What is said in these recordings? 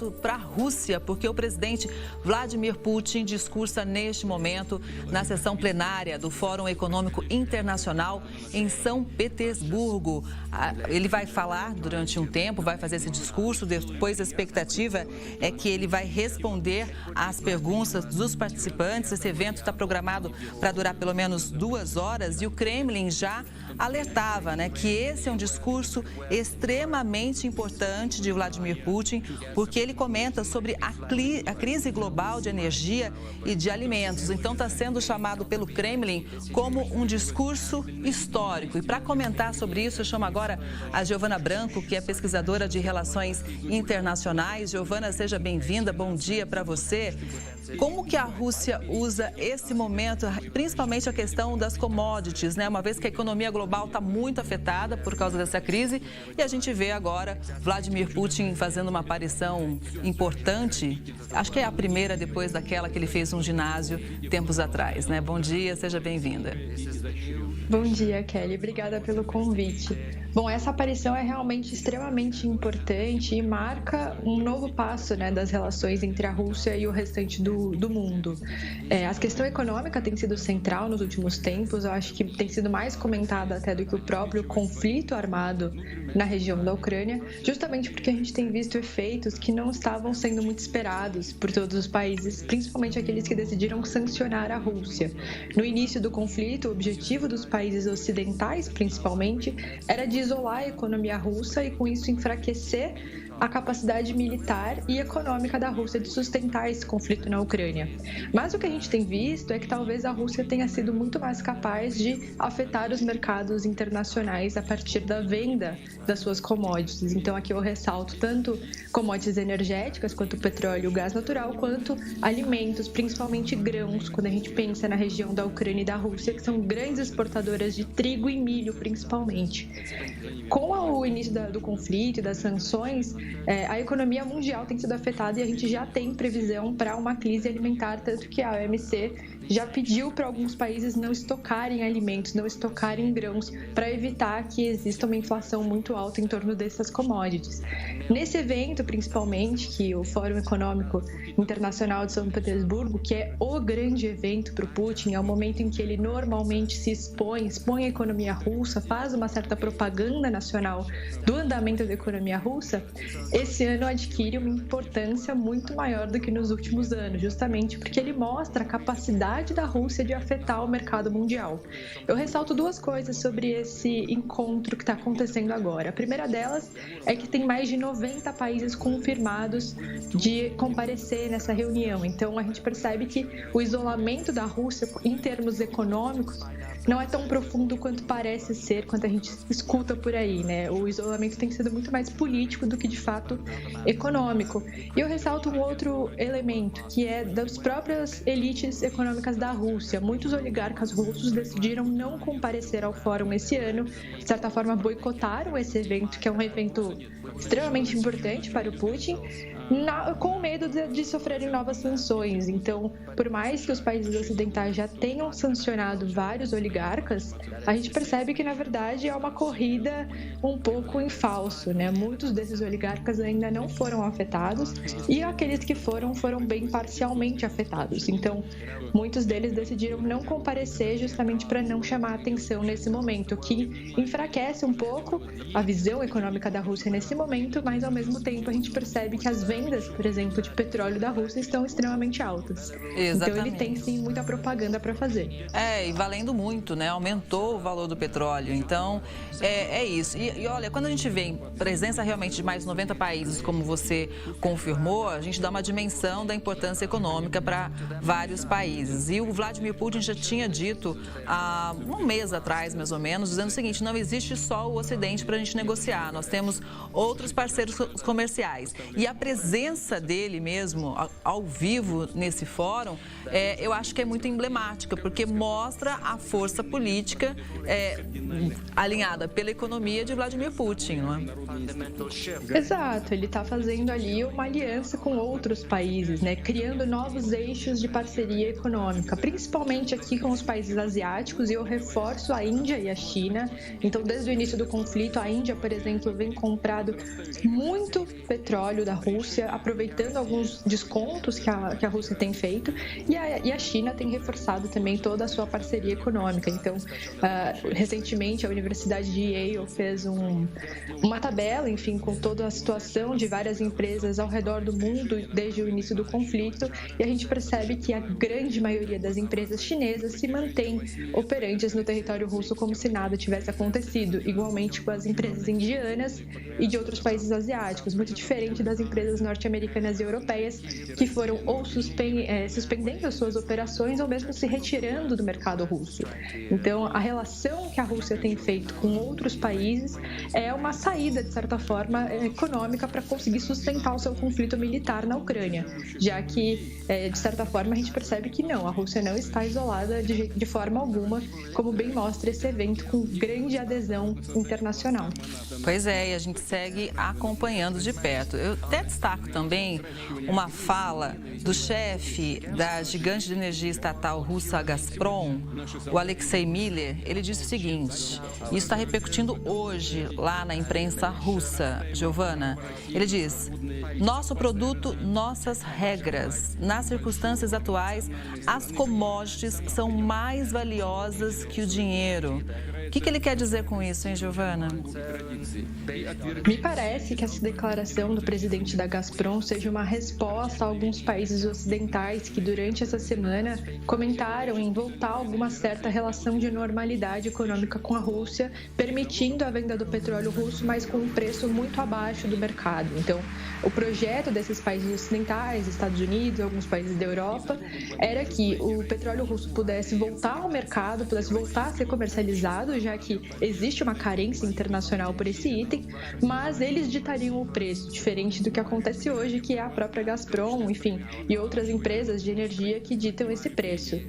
direto para a Rússia, porque o presidente Vladimir Putin discursa neste momento na sessão plenária do Fórum Econômico Internacional em São Petersburgo. Ele vai falar durante um tempo, vai fazer esse discurso, depois a expectativa é que ele vai responder às perguntas dos participantes. Esse evento está programado para durar pelo menos 2 horas e o Kremlin já alertava, que esse é um discurso extremamente importante de Vladimir Putin, porque ele comenta sobre a crise global de energia e de alimentos. Então, está sendo chamado pelo Kremlin como um discurso histórico. E para comentar sobre isso, eu chamo agora a Giovana Branco, que é pesquisadora de relações internacionais. Giovana, seja bem-vinda. Bom dia para você. Como que a Rússia usa esse momento, principalmente a questão das commodities, uma vez que a economia global está muito afetada por causa dessa crise e a gente vê agora Vladimir Putin fazendo uma aparição importante, acho que é a primeira depois daquela que ele fez um ginásio tempos atrás, Bom dia, seja bem-vinda. Bom dia, Kelly. Obrigada pelo convite. Bom, essa aparição é realmente extremamente importante e marca um novo passo das relações entre a Rússia e o restante do mundo. A questão econômica tem sido central nos últimos tempos, eu acho que tem sido mais comentada até do que o próprio conflito armado na região da Ucrânia, justamente porque a gente tem visto efeitos que não estavam sendo muito esperados por todos os países, principalmente aqueles que decidiram sancionar a Rússia. No início do conflito, o objetivo dos países ocidentais, principalmente, era de isolar a economia russa e, com isso, enfraquecer a capacidade militar e econômica da Rússia de sustentar esse conflito na Ucrânia. Mas o que a gente tem visto é que talvez a Rússia tenha sido muito mais capaz de afetar os mercados internacionais a partir da venda das suas commodities. Então, aqui eu ressalto tanto commodities energéticas, quanto petróleo e gás natural, quanto alimentos, principalmente grãos, quando a gente pensa na região da Ucrânia e da Rússia, que são grandes exportadoras de trigo e milho, principalmente. Com o início do conflito e das sanções, a economia mundial tem sido afetada e a gente já tem previsão para uma crise alimentar, tanto que a OMC já pediu para alguns países não estocarem alimentos, não estocarem grãos, para evitar que exista uma inflação muito alta em torno dessas commodities. Nesse evento, principalmente, que o Fórum Econômico Internacional de São Petersburgo, que é o grande evento para o Putin, é o momento em que ele normalmente se expõe a economia russa, faz uma certa propaganda nacional do andamento da economia russa, esse ano adquire uma importância muito maior do que nos últimos anos, justamente porque ele mostra a capacidade da Rússia de afetar o mercado mundial. Eu ressalto 2 coisas sobre esse encontro que está acontecendo agora. A primeira delas é que tem mais de 90 países confirmados de comparecer nessa reunião. Então, a gente percebe que o isolamento da Rússia, em termos econômicos, não é tão profundo quanto parece ser, quanto a gente escuta por aí, O isolamento tem sido muito mais político do que, de fato, econômico. E eu ressalto um outro elemento, que é das próprias elites econômicas da Rússia. Muitos oligarcas russos decidiram não comparecer ao fórum esse ano, de certa forma boicotaram esse evento, que é um evento extremamente importante para o Putin, com medo de sofrerem novas sanções. Então, por mais que os países ocidentais já tenham sancionado vários oligarcas, a gente percebe que, na verdade, é uma corrida um pouco em falso, Muitos desses oligarcas ainda não foram afetados e aqueles que foram bem parcialmente afetados. Então, muitos deles decidiram não comparecer justamente para não chamar atenção nesse momento, que enfraquece um pouco a visão econômica da Rússia nesse momento, mas, ao mesmo tempo, a gente percebe que as vendas, por exemplo, de petróleo da Rússia estão extremamente altas. Exatamente. Então, ele tem, sim, muita propaganda para fazer. E valendo muito, Aumentou o valor do petróleo. Então, é isso. E olha, quando a gente vê presença realmente de mais 90 países, como você confirmou, a gente dá uma dimensão da importância econômica para vários países. E o Vladimir Putin já tinha dito há um mês atrás, mais ou menos, dizendo o seguinte: não existe só o Ocidente para a gente negociar, nós temos outros parceiros comerciais. E a presença dele mesmo, ao vivo, nesse fórum, eu acho que é muito emblemática, porque mostra a força política alinhada pela economia de Vladimir Putin, não é? Exato, ele está fazendo ali uma aliança com outros países, criando novos eixos de parceria econômica, principalmente aqui com os países asiáticos, e eu reforço a Índia e a China. Então, desde o início do conflito, a Índia, por exemplo, vem comprado muito petróleo da Rússia, Rússia, aproveitando alguns descontos que a Rússia tem feito, e a China tem reforçado também toda a sua parceria econômica. Então, recentemente, a Universidade de Yale fez uma tabela, enfim, com toda a situação de várias empresas ao redor do mundo desde o início do conflito, e a gente percebe que a grande maioria das empresas chinesas se mantém operantes no território russo como se nada tivesse acontecido, igualmente com as empresas indianas e de outros países asiáticos, muito diferente das empresas norte-americanas e europeias que foram ou suspendendo as suas operações ou mesmo se retirando do mercado russo. Então, a relação que a Rússia tem feito com outros países é uma saída, de certa forma, econômica para conseguir sustentar o seu conflito militar na Ucrânia, já que, de certa forma, a gente percebe que não, a Rússia não está isolada de forma alguma, como bem mostra esse evento com grande adesão internacional. Pois é, e a gente segue acompanhando de perto. Eu até destaco também uma fala do chefe da gigante de energia estatal russa Gazprom, o Alexei Miller. Ele disse o seguinte, isso está repercutindo hoje lá na imprensa russa, Giovana. Ele diz, nosso produto, nossas regras. Nas circunstâncias atuais, as commodities são mais valiosas que o dinheiro. O que ele quer dizer com isso, hein, Giovana? Me parece que essa declaração do presidente da Gazprom seja uma resposta a alguns países ocidentais que, durante essa semana, comentaram em voltar a alguma certa relação de normalidade econômica com a Rússia, permitindo a venda do petróleo russo, mas com um preço muito abaixo do mercado. Então, o projeto desses países ocidentais, Estados Unidos, alguns países da Europa, era que o petróleo russo pudesse voltar ao mercado, pudesse voltar a ser comercializado, já que existe uma carência internacional por esse item, mas eles ditariam o preço, diferente do que acontece hoje, que é a própria Gazprom, enfim, e outras empresas de energia que ditam esse preço.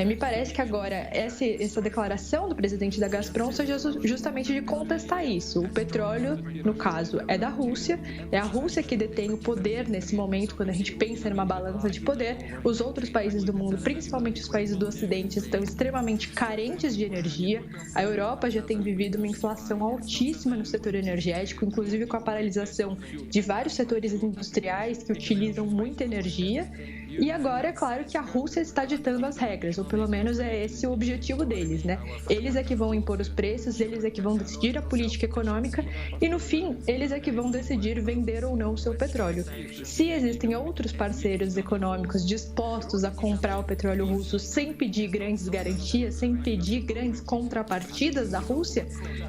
Me parece que agora essa declaração do presidente da Gazprom seja justamente de contestar isso. O petróleo, no caso, é da Rússia, é a Rússia que detém o poder nesse momento, quando a gente pensa numa balança de poder. Os outros países do mundo, principalmente os países do Ocidente, estão extremamente carentes de energia. A Europa já tem vivido uma inflação altíssima no setor energético, inclusive com a paralisação de vários setores industriais que utilizam muita energia. E agora, é claro que a Rússia está ditando as regras, ou pelo menos é esse o objetivo deles, né? Eles é que vão impor os preços, eles é que vão decidir a política econômica e, no fim, eles é que vão decidir vender ou não o seu petróleo. Se existem outros parceiros econômicos dispostos a comprar o petróleo russo sem pedir grandes garantias, sem pedir grandes contrapartidas da Rússia,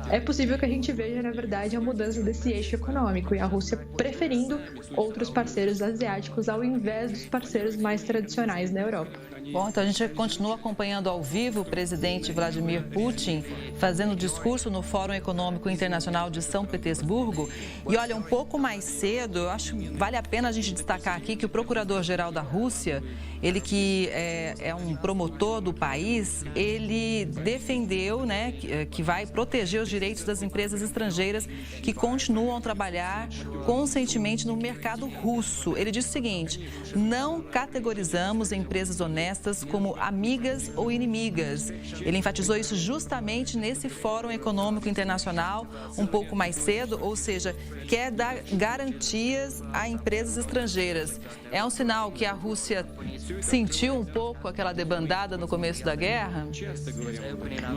é possível que a gente veja, na verdade, a mudança desse eixo econômico e a Rússia preferindo outros parceiros asiáticos ao invés dos parceiros mais tradicionais na Europa. Bom, então a gente continua acompanhando ao vivo o presidente Vladimir Putin fazendo discurso no Fórum Econômico Internacional de São Petersburgo. E olha, um pouco mais cedo, eu acho que vale a pena a gente destacar aqui que o procurador-geral da Rússia, ele que é um promotor do país, ele defendeu, né, que vai proteger os direitos das empresas estrangeiras que continuam a trabalhar conscientemente no mercado russo. Ele disse o seguinte, não categorizamos empresas honestas como amigas ou inimigas. Ele enfatizou isso justamente nesse Fórum Econômico Internacional um pouco mais cedo, ou seja, quer dar garantias a empresas estrangeiras. É um sinal que a Rússia sentiu um pouco aquela debandada no começo da guerra?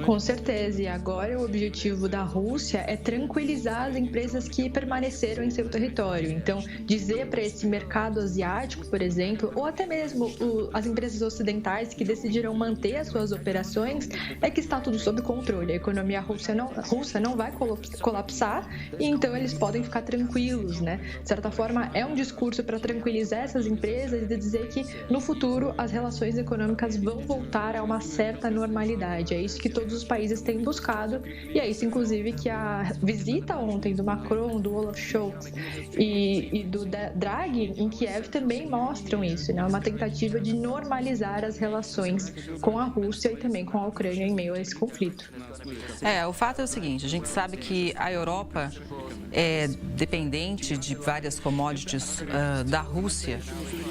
Com certeza, e agora o objetivo da Rússia é tranquilizar as empresas que permaneceram em seu território. Então, dizer para esse mercado asiático, por exemplo, ou até mesmo as empresas ocidentais que decidiram manter as suas operações, é que está tudo sob controle. A economia russa não vai colapsar e então eles podem ficar tranquilos, né? De certa forma, é um discurso para tranquilizar essas empresas e dizer que no futuro as relações econômicas vão voltar a uma certa normalidade. É isso que todos os países têm buscado e é isso, inclusive, que a visita ontem do Macron, do Olaf Scholz e do Draghi em Kiev também mostram isso, né? Uma tentativa de normalizar melhorar as relações com a Rússia e também com a Ucrânia em meio a esse conflito. O fato é o seguinte, a gente sabe que a Europa é dependente de várias commodities da Rússia.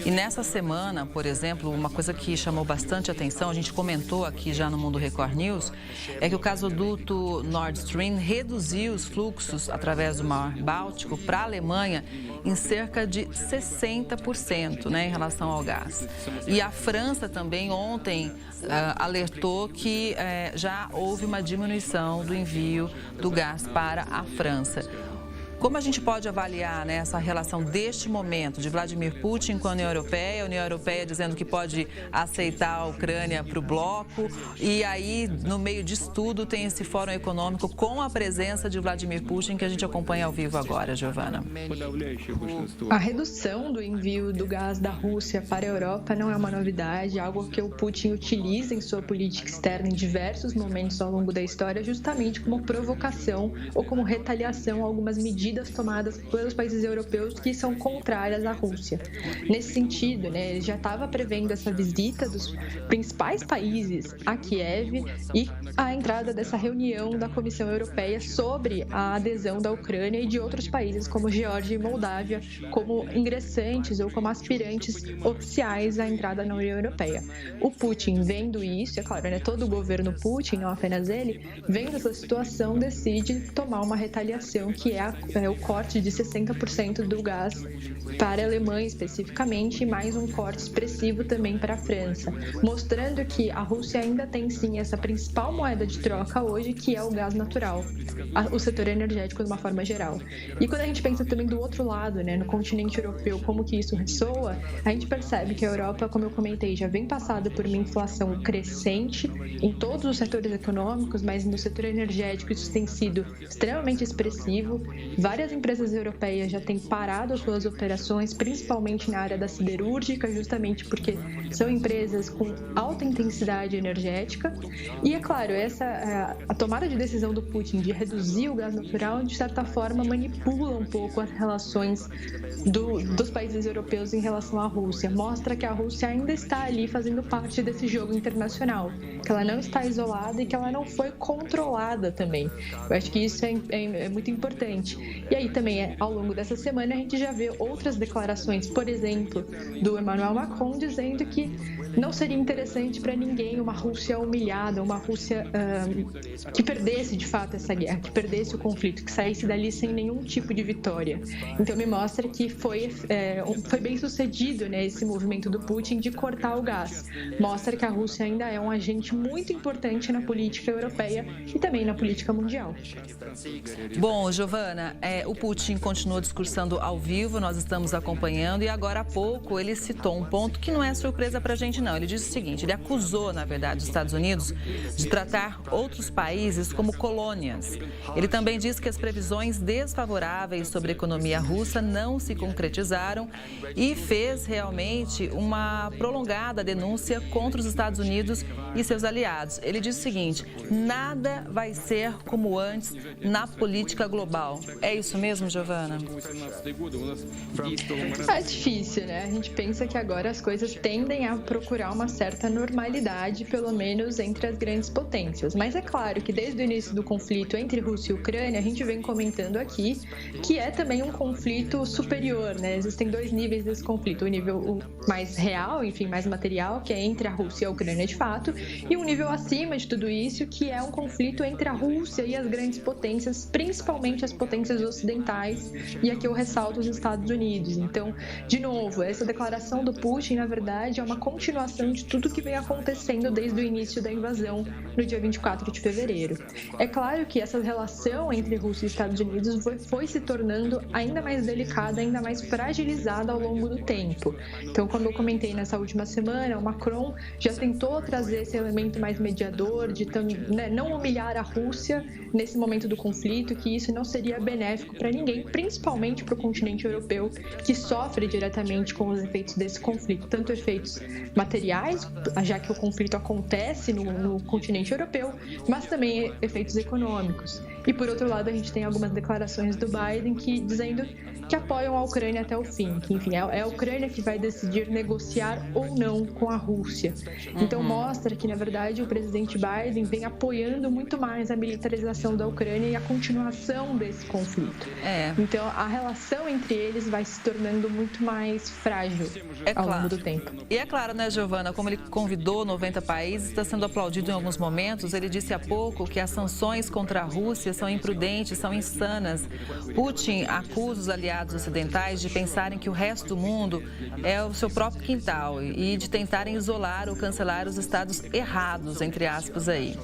E nessa semana, por exemplo, uma coisa que chamou bastante atenção, a gente comentou aqui já no Mundo Record News, é que o gasoduto Nord Stream reduziu os fluxos através do Mar Báltico para a Alemanha em cerca de 60%, em relação ao gás. E a França também ontem alertou que já houve uma diminuição do envio do gás para a França. Como a gente pode avaliar essa relação deste momento de Vladimir Putin com a União Europeia dizendo que pode aceitar a Ucrânia para o bloco, e aí, no meio disso tudo, tem esse fórum econômico com a presença de Vladimir Putin, que a gente acompanha ao vivo agora, Giovana. A redução do envio do gás da Rússia para a Europa não é uma novidade, algo que o Putin utiliza em sua política externa em diversos momentos ao longo da história, justamente como provocação ou como retaliação a algumas medidas tomadas pelos países europeus que são contrárias à Rússia. Nesse sentido, ele já estava prevendo essa visita dos principais países a Kiev e a entrada dessa reunião da Comissão Europeia sobre a adesão da Ucrânia e de outros países como Geórgia e Moldávia como ingressantes ou como aspirantes oficiais à entrada na União Europeia. O Putin, vendo isso, é claro, todo o governo Putin, não apenas ele, vendo essa situação, decide tomar uma retaliação que é o corte de 60% do gás para a Alemanha especificamente e mais um corte expressivo também para a França, mostrando que a Rússia ainda tem sim essa principal moeda de troca hoje, que é o gás natural, o setor energético de uma forma geral. E quando a gente pensa também do outro lado, no continente europeu, como que isso ressoa, a gente percebe que a Europa, como eu comentei, já vem passada por uma inflação crescente em todos os setores econômicos, mas no setor energético isso tem sido extremamente expressivo. Várias empresas europeias já têm parado as suas operações, principalmente na área da siderúrgica, justamente porque são empresas com alta intensidade energética. E, é claro, a tomada de decisão do Putin de reduzir o gás natural, de certa forma, manipula um pouco as relações dos países europeus em relação à Rússia. Mostra que a Rússia ainda está ali fazendo parte desse jogo internacional, que ela não está isolada e que ela não foi controlada também. Eu acho que isso é muito importante. E aí também, ao longo dessa semana, a gente já vê outras declarações, por exemplo, do Emmanuel Macron, dizendo que não seria interessante para ninguém uma Rússia humilhada, uma Rússia que perdesse de fato essa guerra, que perdesse o conflito, que saísse dali sem nenhum tipo de vitória. Então me mostra que foi bem sucedido esse movimento do Putin de cortar o gás. Mostra que a Rússia ainda é um agente muito importante na política europeia e também na política mundial. Bom, Giovana, o Putin continua discursando ao vivo, nós estamos acompanhando, e agora há pouco ele citou um ponto que não é surpresa para a gente, não. Ele disse o seguinte, ele acusou, na verdade, os Estados Unidos de tratar outros países como colônias. Ele também disse que as previsões desfavoráveis sobre a economia russa não se concretizaram e fez realmente uma prolongada denúncia contra os Estados Unidos e seus aliados. Ele disse o seguinte, nada vai ser como antes na política global. É isso mesmo, Giovana? É difícil, A gente pensa que agora as coisas tendem a procurar uma certa normalidade, pelo menos entre as grandes potências. Mas é claro que desde o início do conflito entre Rússia e Ucrânia, a gente vem comentando aqui que é também um conflito superior, Existem dois níveis desse conflito. O nível mais real, enfim, mais material, que é entre a Rússia e a Ucrânia de fato, e um nível acima de tudo isso, que é um conflito entre a Rússia e as grandes potências, principalmente as potências ocidentais, e aqui eu ressalto os Estados Unidos. Então, de novo, essa declaração do Putin, na verdade, é uma continuação de tudo que vem acontecendo desde o início da invasão, no dia 24 de fevereiro. É claro que essa relação entre Rússia e Estados Unidos foi se tornando ainda mais delicada, ainda mais fragilizada ao longo do tempo. Então, como eu comentei nessa última semana, o Macron já tentou trazer esse elemento mais mediador, de não humilhar a Rússia nesse momento do conflito, que isso não seria benéfico para ninguém, principalmente para o continente europeu, que sofre diretamente com os efeitos desse conflito, tanto efeitos materiais, já que o conflito acontece no continente europeu, mas também efeitos econômicos. E por outro lado, a gente tem algumas declarações do Biden dizendo que apoiam a Ucrânia até o fim, que enfim, é a Ucrânia que vai decidir negociar ou não com a Rússia. Então mostra que, na verdade, o presidente Biden vem apoiando muito mais a militarização da Ucrânia e a continuação desse conflito. Então a relação entre eles vai se tornando muito mais frágil ao longo do tempo. E é claro, né, Giovana, como ele convidou 90 países, está sendo aplaudido em alguns momentos. Ele disse há pouco que as sanções contra a Rússia são imprudentes, são insanas. Putin acusa os aliados ocidentais de pensarem que o resto do mundo é o seu próprio quintal e de tentarem isolar ou cancelar os estados errados, entre aspas aí.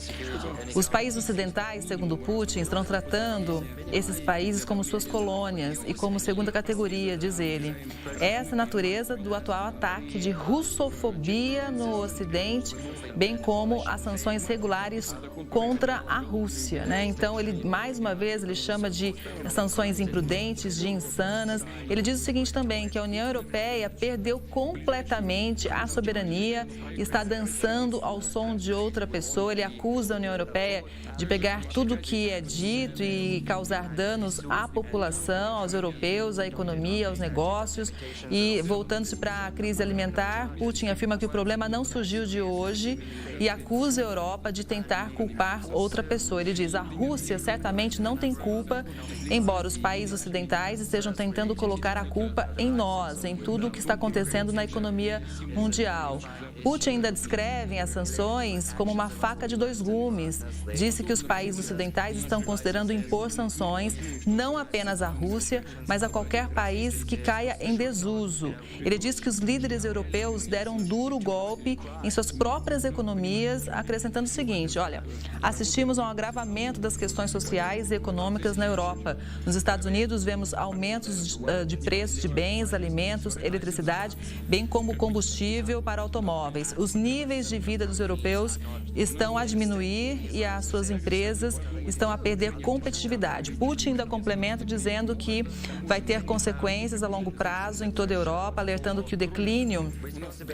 Os países ocidentais, segundo Putin, estão tratando esses países como suas colônias e como segunda categoria, diz ele. Essa é a natureza do atual ataque de russofobia no Ocidente, bem como as sanções regulares contra a Rússia, né? Então, ele, mais uma vez, ele chama de sanções imprudentes, de insanas. Ele diz o seguinte também, que a União Europeia perdeu completamente a soberania, está dançando ao som de outra pessoa. Ele acusa a União Europeia de pegar tudo o que é dito e causar danos à população, aos europeus, à economia, aos negócios. E voltando-se para a crise alimentar, Putin afirma que o problema não surgiu de hoje e acusa a Europa de tentar culpar outra pessoa. Ele diz, a Rússia certamente não tem culpa, embora os países ocidentais estejam tentando colocar a culpa em nós, em tudo o que está acontecendo na economia mundial. Putin ainda descreve as sanções como uma faca de dois gumes. Disse que os países ocidentais estão considerando impor sanções não apenas à Rússia, mas a qualquer país que caia em desuso. Ele disse que os líderes europeus deram um duro golpe em suas próprias economias, acrescentando o seguinte, olha, assistimos a um agravamento das questões sociais e econômicas na Europa. Nos Estados Unidos, vemos aumentos de preços de bens, alimentos, eletricidade, bem como combustível para automóveis. Os níveis de vida dos europeus estão a diminuir e as suas empresas estão a perder competitividade. Putin ainda complementa dizendo que vai ter consequências a longo prazo em toda a Europa, alertando que o declínio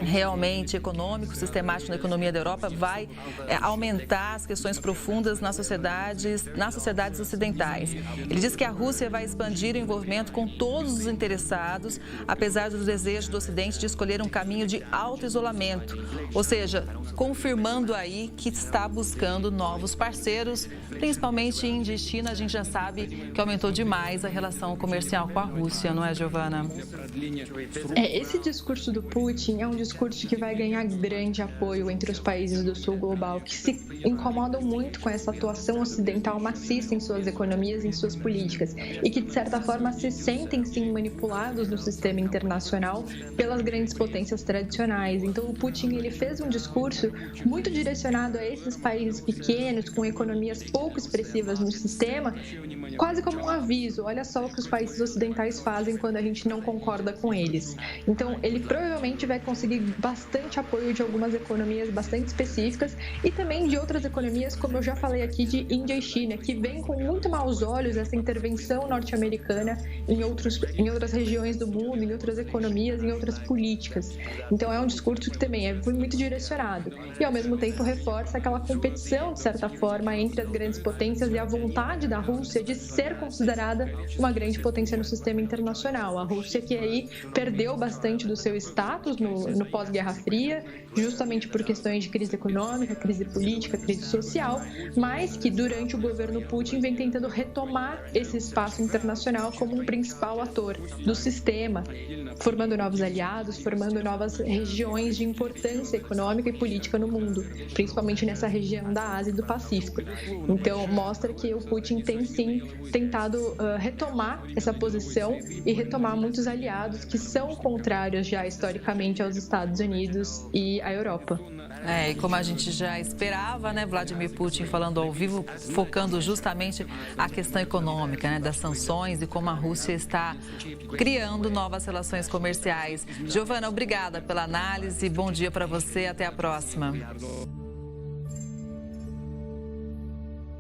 realmente econômico, sistemático na economia da Europa vai aumentar as questões profundas nas sociedades ocidentais. Ele diz que a Rússia vai expandir o envolvimento com todos os interessados, apesar do desejo do Ocidente de escolher um caminho de auto-isolamento, ou seja, confirmando aí que está buscando novos parceiros, principalmente Índia e China. A gente já sabe que aumentou demais a relação comercial com a Rússia, não é, Giovana? Esse discurso do Putin é um discurso que vai ganhar grande apoio entre os países do sul global, que se incomodam muito com essa atuação ocidental maciça em suas economias, em suas políticas, e que, de certa forma, se sentem, sim, manipulados no sistema internacional pelas grandes potências tradicionais. Então, o Putin, ele fez um discurso muito direcionado a esses países pequenos, com economias pouco expressivas no sistema, quase como um aviso, olha só o que os países ocidentais fazem quando a gente não concorda com eles. Então, ele provavelmente vai conseguir bastante apoio de algumas economias bastante específicas e também de outras economias, como eu já falei aqui, de Índia e China, que vem com muito maus olhos essa intervenção norte-americana em outras regiões do mundo, em outras economias, em outras políticas. Então, é um discurso que também foi muito direcionado e, ao mesmo tempo, reforça aquela competição, de certa forma, entre as grandes potências e a vontade da Rússia de ser considerada uma grande potência no sistema internacional. A Rússia que aí perdeu bastante do seu status no pós-Guerra Fria, justamente por questões de crise econômica, crise política, crise social, mas que durante o governo Putin vem tentando retomar esse espaço internacional como um principal ator do sistema, formando novos aliados, formando novas regiões de importância econômica e política no mundo, principalmente nessa região da Ásia e do Pacífico. Então, mostra que o Putin tem sim tentado retomar essa posição e retomar muitos aliados que são contrários já historicamente aos Estados Unidos e à Europa. E como a gente já esperava, né, Vladimir Putin falando ao vivo, focando justamente a questão econômica, né, das sanções e como a Rússia está criando novas relações comerciais. Giovana, obrigada pela análise, bom dia para você, até a próxima.